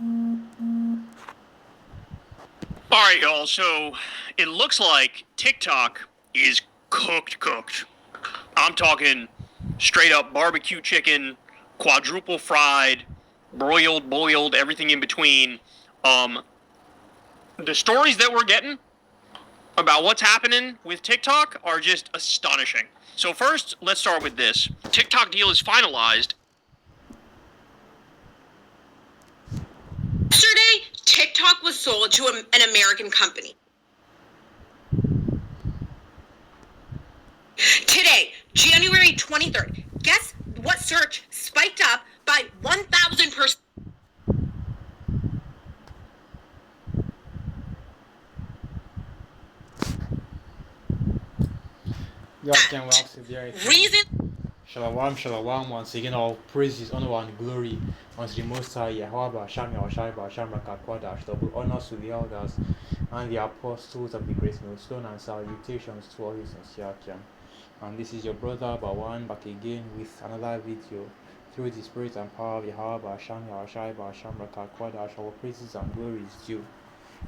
All right, y'all. So it looks like TikTok is cooked. I'm talking straight up barbecue chicken, quadruple fried, broiled, boiled, everything in between. The stories that we're getting about what's happening with TikTok are just astonishing. So first, let's start with this. TikTok deal is finalized. Yesterday, TikTok was sold to an American company. Today, January 23rd, guess what search spiked up by 1,000%? Yakin walks with the Reason? Shalom, once again all praises, honor and glory unto the Most High Yahweh, Shem Yahushai, Shem Rakakwadash, double honors to the elders and the apostles of the Great Millstone, and salutations to all his sincere Yakin. And this is your brother Bawan back again with another video. Through the spirit and power of Yahweh, Shem Yahushai, Shem Rakakwadash, our praises and glory is due.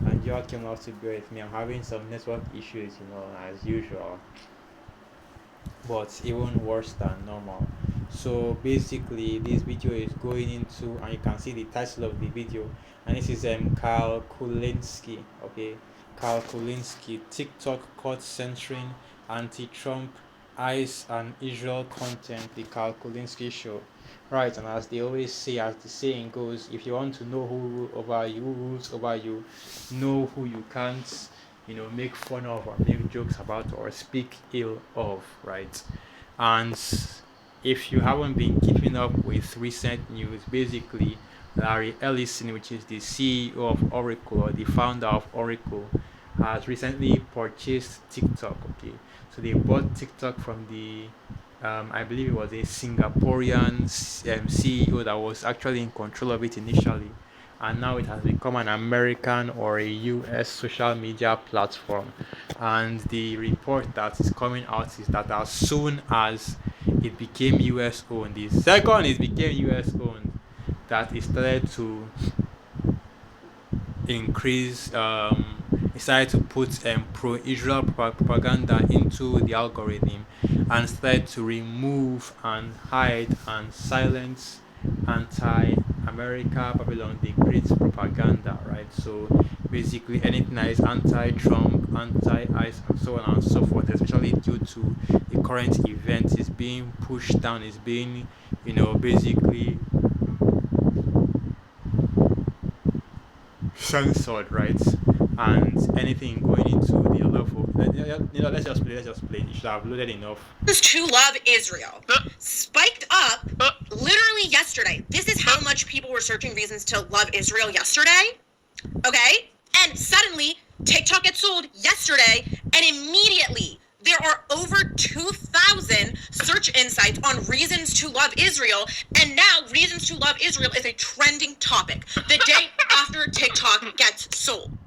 And Yakin loves to be with me. I'm having some network issues, as usual, but even worse than normal. So basically this video is going into, and you can see the title of the video, and this is Kyle Kulinski. Okay, Kyle Kulinski, TikTok caught censoring anti-Trump, ICE and Israel content, the Kyle Kulinski show. Right, and as they always say, as the saying goes, if you want to know who rules over you, know who you can't make fun of or make jokes about or speak ill of, right? And if you haven't been keeping up with recent news, basically Larry Ellison, which is the CEO of Oracle or the founder of Oracle, has recently purchased TikTok. Okay, so they bought TikTok from the I believe it was a Singaporean CEO that was actually in control of it initially, and now it has become an American or a US social media platform. And the report that is coming out is that as soon as it became US owned, the second it became US owned, that it started to increase decided to put pro-Israel propaganda into the algorithm, and started to remove and hide and silence anti-America, Babylon the Great propaganda, right? So basically anything that is anti-Trump, anti-ICE, and so on and so forth, especially due to the current events, is being pushed down, is being, basically censored, right? And anything going into the level, let's just play. You should have loaded enough. To love Israel spiked up literally yesterday. This is how much people were searching reasons to love Israel yesterday. Okay? And suddenly, TikTok gets sold yesterday, and immediately there are over 2,000 search insights on reasons to love Israel, and now reasons to love Israel is a trending topic the day after TikTok gets sold.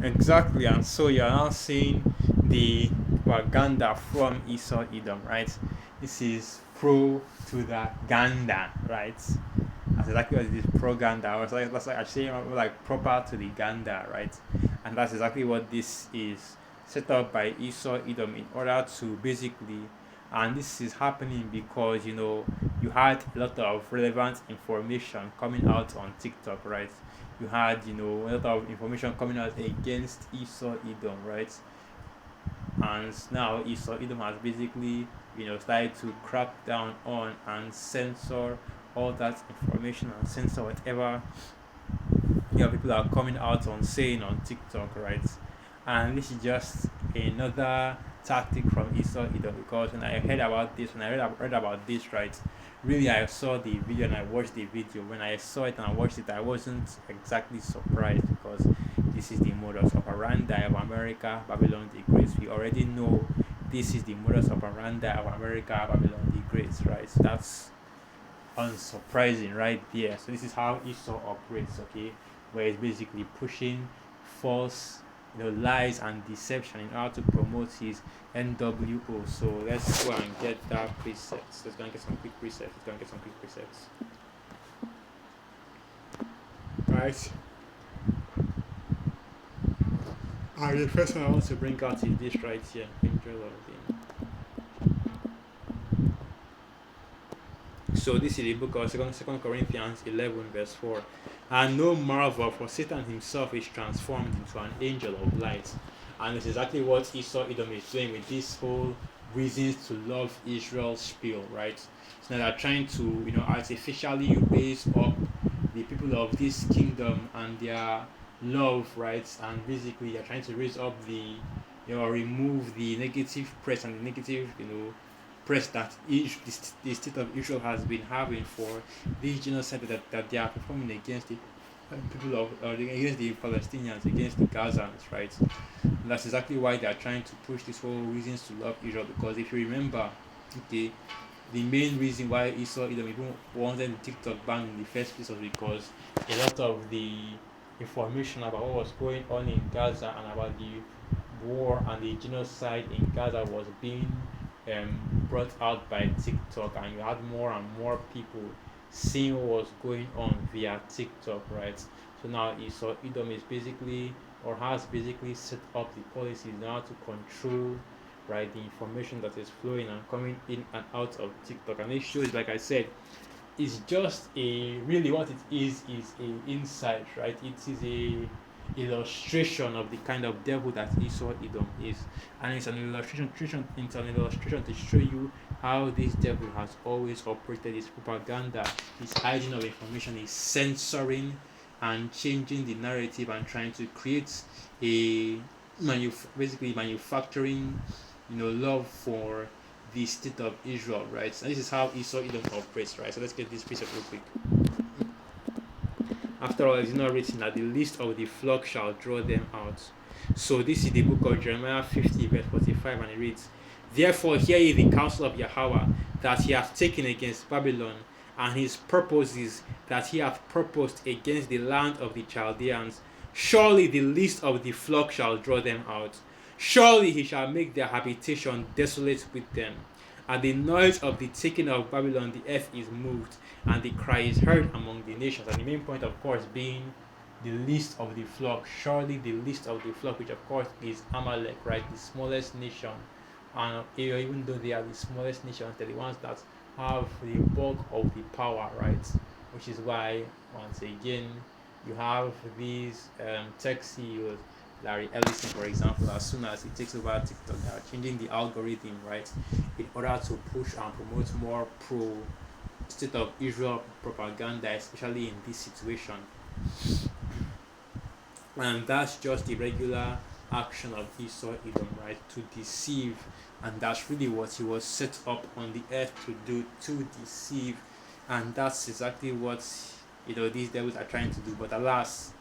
Exactly, and so you're now seeing the propaganda from Esau Edom, right? This is pro to the Ganda, right? That's exactly what it is, propaganda. I was like, that's like actually like proper to the Ganda, right? And that's exactly what this is, set up by Esau Edom in order to basically, and this is happening because you had a lot of relevant information coming out on TikTok, right? You had a lot of information coming out against Esau Edom, right? And now Esau Edom has basically started to crack down on and censor all that information and censor whatever people are coming out on saying on TikTok, right? And this is just another tactic from Esau Edom, because when I heard about this, when I read about this, right, really I saw the video and I watched the video. When I saw it and I watched it, I wasn't exactly surprised, because this is the modus operandi of America, Babylon the Great. We already know this is the modus operandi of America, Babylon the Great, right? That's unsurprising right there. So this is how Esau operates, okay, where it's basically pushing false lies and deception in order to promote his NWO. So let's go and get that presets. Let's go and get some quick presets. right? And the first one I want to bring out is this right here, angel of the. So this is the book of Second Corinthians 11 verse 4. And no marvel, for Satan himself is transformed into an angel of light. And it's exactly what Esau Edom is doing with this whole reasons to love Israel spiel, right? So now they're trying to, artificially raise up the people of this kingdom and their love, right? And basically they're trying to raise up remove the negative press and the negative, press that the state of Israel has been having for this genocide that they are performing against the people against the Palestinians, against the Gazans, right? And that's exactly why they are trying to push this whole reasons to love Israel. Because if you remember, okay, the main reason why Esau even wanted the TikTok ban in the first place was because a lot of the information about what was going on in Gaza and about the war and the genocide in Gaza was being brought out by TikTok, and you had more and more people seeing what was going on via TikTok, right? So now Esau Edom is basically, or has basically set up the policies now to control, right, the information that is flowing and coming in and out of TikTok. And it shows, like I said, it's just really what it is a insight, right? It is a illustration of the kind of devil that Esau Edom is, and it's an illustration to show you how this devil has always operated. His propaganda, his hiding of information, his censoring and changing the narrative and trying to create a basically manufacturing love for the state of Israel, right? And this is how Esau Edom operates, right? So let's get this piece up real quick. After all, it is not written that the least of the flock shall draw them out. So this is the book of Jeremiah 50 verse 45, and it reads, Therefore hear ye the counsel of Yahweh that he hath taken against Babylon, and his purposes that he hath purposed against the land of the Chaldeans. Surely the least of the flock shall draw them out. Surely he shall make their habitation desolate with them. At the noise of the taking of Babylon, the earth is moved, and the cry is heard among the nations. And the main point, of course, being the least of the flock. Surely the least of the flock, which of course is Amalek, right? The smallest nation. And even though they are the smallest nations, they're the ones that have the bulk of the power, right? Which is why, once again, you have these tech CEOs, Larry Ellison, for example. As soon as he takes over TikTok, they are changing the algorithm, right, in order to push and promote more pro state of Israel propaganda, especially in this situation. And that's just the regular action of Esau Edom, right, to deceive. And that's really what he was set up on the earth to do, to deceive. And that's exactly what these devils are trying to do. But alas,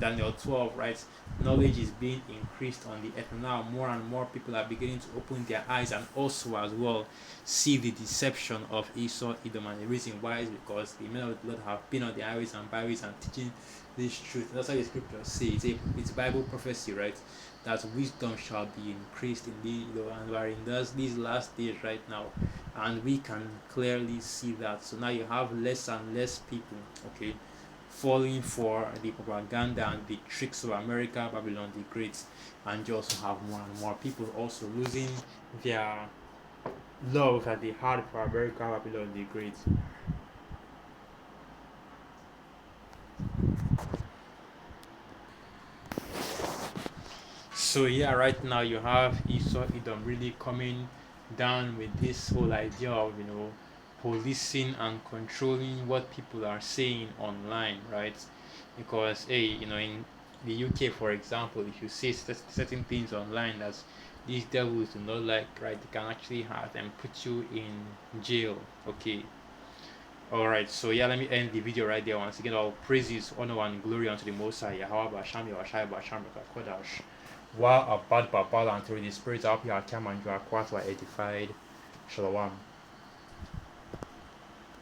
Daniel 12, right, knowledge is being increased on the earth. Now more and more people are beginning to open their eyes and also as well see the deception of Esau Edom. And the reason why is because the men of the Lord have been on the highways and byways and teaching this truth. That's what the scriptures say. It's Bible prophecy, right, that wisdom shall be increased in the and we are in these last days right now, and we can clearly see that. So now you have less and less people, okay, falling for the propaganda and the tricks of America, Babylon the Great, and you also have more and more people also losing their love that they had for America, Babylon the Great. So yeah, right now you have Esau Edom really coming down with this whole idea of policing and controlling what people are saying online, right? Because in the UK, for example, if you say certain things online that these devils do not like, right, they can actually have them put you in jail. Okay. Alright, so yeah, let me end the video right there. Once again, all praises, honor, and glory unto the Most High, Yahweh, Basham, Yahweh, Basham, Kodash. Wa abad babal and through the spirit up here, come and you are quite edified. Shalom.